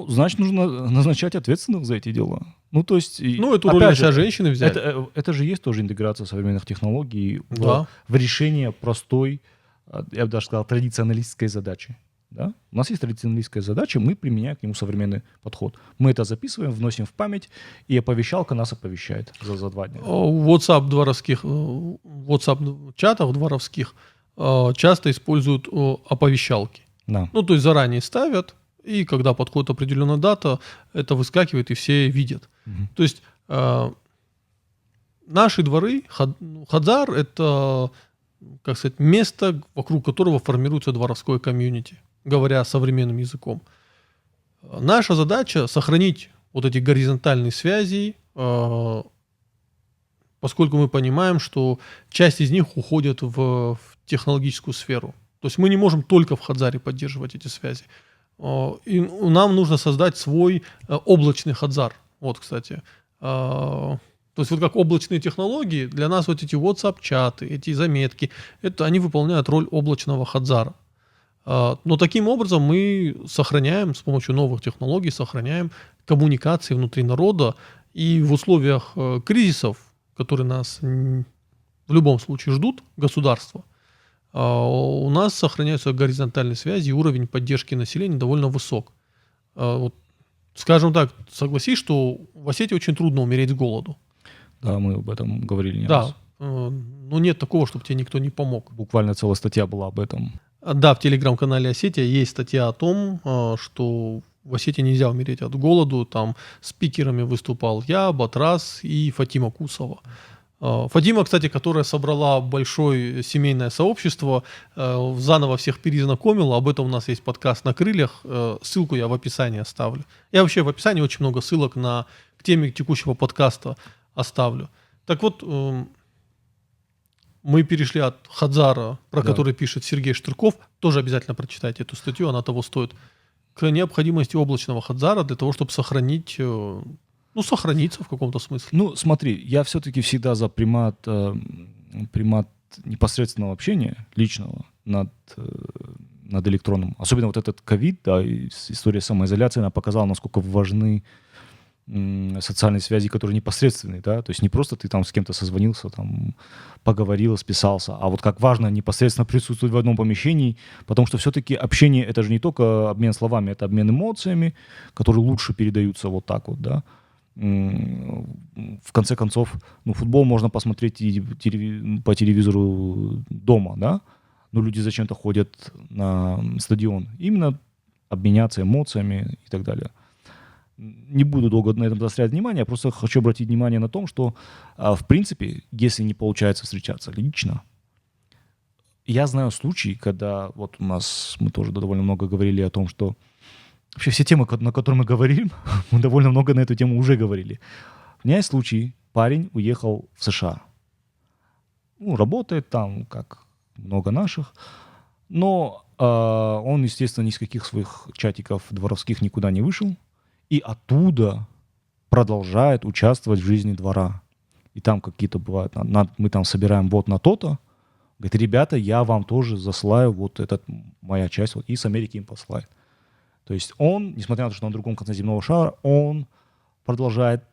Значит, нужно назначать ответственных за эти дела. То есть... эту роль на себя женщины взяли. Это же есть тоже интеграция современных технологий Да. в решение простой, я бы даже сказал, традиционалистской задачи. Да? У нас есть традиционалистская задача, мы применяем к нему современный подход. Мы это записываем, вносим в память, и оповещалка нас оповещает за 2 дня. В WhatsApp чатах дворовских часто используют оповещалки. Да. То есть заранее ставят, и когда подходит определенная дата, это выскакивает, и все видят. Мгм. То есть наши дворы, хадзар — это, как сказать, место, вокруг которого формируется дворовское комьюнити, говоря современным языком. Наша задача — сохранить вот эти горизонтальные связи, поскольку мы понимаем, что часть из них уходит в технологическую сферу. То есть мы не можем только в хадзаре поддерживать эти связи. И нам нужно создать свой облачный хадзар. Вот, кстати. То есть вот как облачные технологии, для нас вот эти WhatsApp-чаты, эти заметки, они выполняют роль облачного хадзара. Но таким образом мы сохраняем, с помощью новых технологий, сохраняем коммуникации внутри народа. И в условиях кризисов, которые нас в любом случае ждут, государства, у нас сохраняются горизонтальные связи, и уровень поддержки населения довольно высок. Вот, скажем так, согласись, что в Осетии очень трудно умереть с голоду. Да, мы об этом говорили не Да, раз. но нет такого, чтобы тебе никто не помог. Буквально целая статья была об этом. Да, в телеграм-канале Осетия есть статья о том, что в Осетии нельзя умереть от голоду. Там спикерами выступал я, Батрас и Фатима Кусова. Фатима, кстати, которая собрала большое семейное сообщество, заново всех перезнакомила. Об этом у нас есть подкаст «На крыльях». Ссылку я в описании оставлю. Я вообще в описании очень много ссылок к теме текущего подкаста оставлю. Так вот, мы перешли от Хадзара, про который пишет Сергей Штырков, тоже обязательно прочитайте эту статью, она того стоит, к необходимости облачного Хадзара для того, чтобы сохраниться в каком-то смысле. Ну, смотри, я все-таки всегда за примат непосредственного общения, личного, над электронным. Особенно вот этот ковид, да, и история самоизоляции, она показала, насколько важны социальные связи, которые непосредственные, да, то есть не просто ты там с кем-то созвонился, там поговорил, списался, а вот как важно непосредственно присутствовать в одном помещении, потому что все-таки общение — это же не только обмен словами, это обмен эмоциями, которые лучше передаются вот так вот, да. В конце концов, футбол можно посмотреть по телевизору дома, да, но люди зачем-то ходят на стадион, именно обменяться эмоциями и так далее. Не буду долго на этом заострять внимание, я просто хочу обратить внимание на том, что, в принципе, если не получается встречаться лично, я знаю случаи, когда вот у нас, мы тоже довольно много говорили о том, что вообще все темы, на которые мы говорим, мы довольно много на эту тему уже говорили. У меня есть случай, парень уехал в США. Работает там, как много наших, но он, естественно, ни с каких своих чатиков дворовских никуда не вышел, и оттуда продолжает участвовать в жизни двора. И там какие-то бывают, мы там собираем вот на то-то. Говорит, ребята, я вам тоже засылаю вот этот, моя часть, вот, и с Америки им посылает. То есть он, несмотря на то, что на другом конце земного шара, он продолжает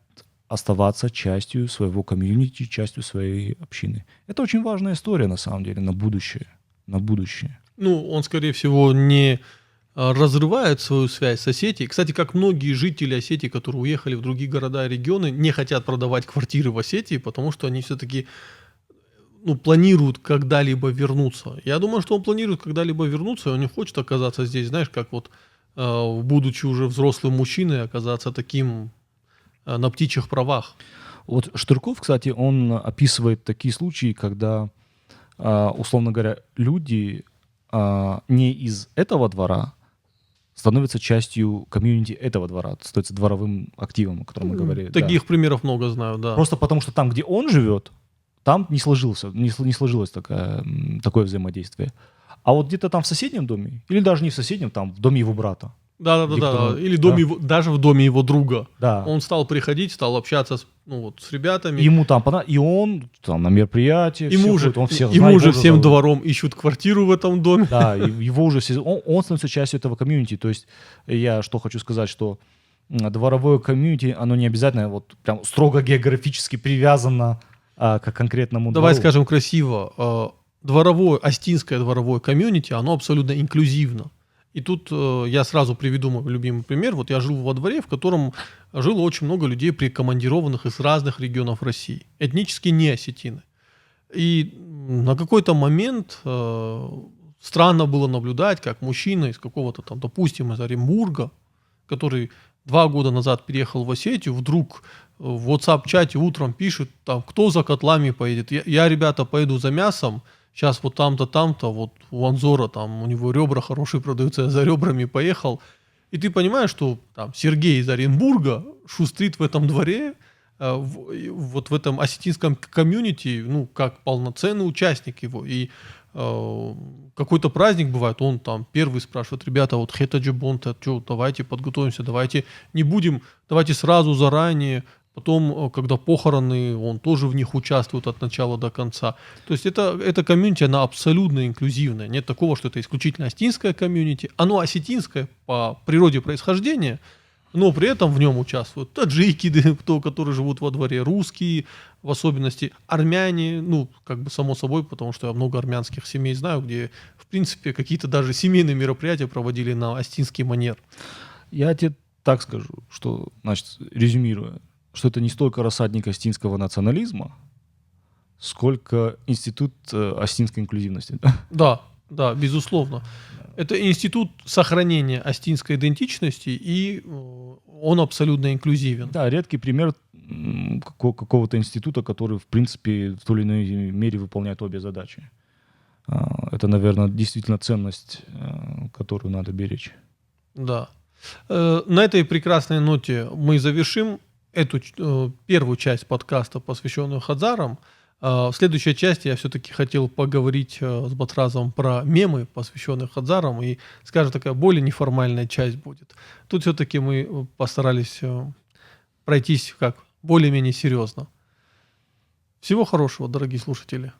оставаться частью своего комьюнити, частью своей общины. Это очень важная история, на самом деле, на будущее. На будущее. Он, скорее всего, не разрывает свою связь с Осетией. Кстати, как многие жители Осетии, которые уехали в другие города и регионы, не хотят продавать квартиры в Осетии, потому что они все-таки планируют когда-либо вернуться. Я думаю, что он планирует когда-либо вернуться, и он не хочет оказаться здесь, знаешь, как вот, будучи уже взрослым мужчиной, оказаться таким на птичьих правах. Вот Штырков, кстати, он описывает такие случаи, когда, условно говоря, люди не из этого двора становятся частью комьюнити этого двора, становятся дворовым активом, о котором мы говорили. Таких примеров много знаю, да. Просто потому что там, где он живет, там не сложилось такое взаимодействие. А вот где-то там в соседнем доме, или даже не в соседнем, там в доме его брата. Да. Или даже в доме его друга. Да. Он стал приходить, стал общаться с ребятами. Ему там и он там на мероприятии. Ему уже всем двором ищут квартиру в этом доме. Да, его уже все. Он становится частью этого комьюнити. То есть я что хочу сказать, что дворовое комьюнити, оно не обязательно вот прям строго географически привязано к конкретному двору. Давай скажем красиво. Остинское дворовое комьюнити, оно абсолютно инклюзивно. И тут я сразу приведу мой любимый пример. Вот я жил во дворе, в котором жило очень много людей, прикомандированных из разных регионов России. Этнически не осетины. И на какой-то момент странно было наблюдать, как мужчина из какого-то там, допустим, из Оренбурга, который 2 года назад переехал в Осетию, вдруг в WhatsApp-чате утром пишет, там, кто за котлами поедет. Я, ребята, поеду за мясом. Сейчас вот там-то, вот у Анзора, там у него ребра хорошие продаются, я за ребрами поехал. И ты понимаешь, что там Сергей из Оренбурга шустрит в этом дворе, вот в этом осетинском комьюнити, как полноценный участник его. И какой-то праздник бывает, он там первый спрашивает, ребята, вот хета джибонта, давайте подготовимся, давайте не будем, давайте сразу заранее Потом, когда похороны, он тоже в них участвует от начала до конца. То есть это комьюнити, она абсолютно инклюзивная. Нет такого, что это исключительно осетинское комьюнити. Оно осетинское по природе происхождения, но при этом в нем участвуют таджики, которые живут во дворе, русские, в особенности армяне, ну, как бы само собой, потому что я много армянских семей знаю, где, в принципе, какие-то даже семейные мероприятия проводили на осетинский манер. Я тебе так скажу, что, значит, резюмируя, что это не столько рассадник осетинского национализма, сколько институт осетинской инклюзивности. Да, безусловно. Это институт сохранения осетинской идентичности, и он абсолютно инклюзивен. Да, редкий пример какого-то института, который, в принципе, в той или иной мере выполняет обе задачи. Это, наверное, действительно ценность, которую надо беречь. Да. На этой прекрасной ноте мы завершим эту первую часть подкаста, посвященную хадзарам. В следующей части я все-таки хотел поговорить с Батразом про мемы, посвященные хадзарам, и, скажем, такая более неформальная часть будет. Тут все-таки мы постарались пройтись как более-менее серьезно. Всего хорошего, дорогие слушатели.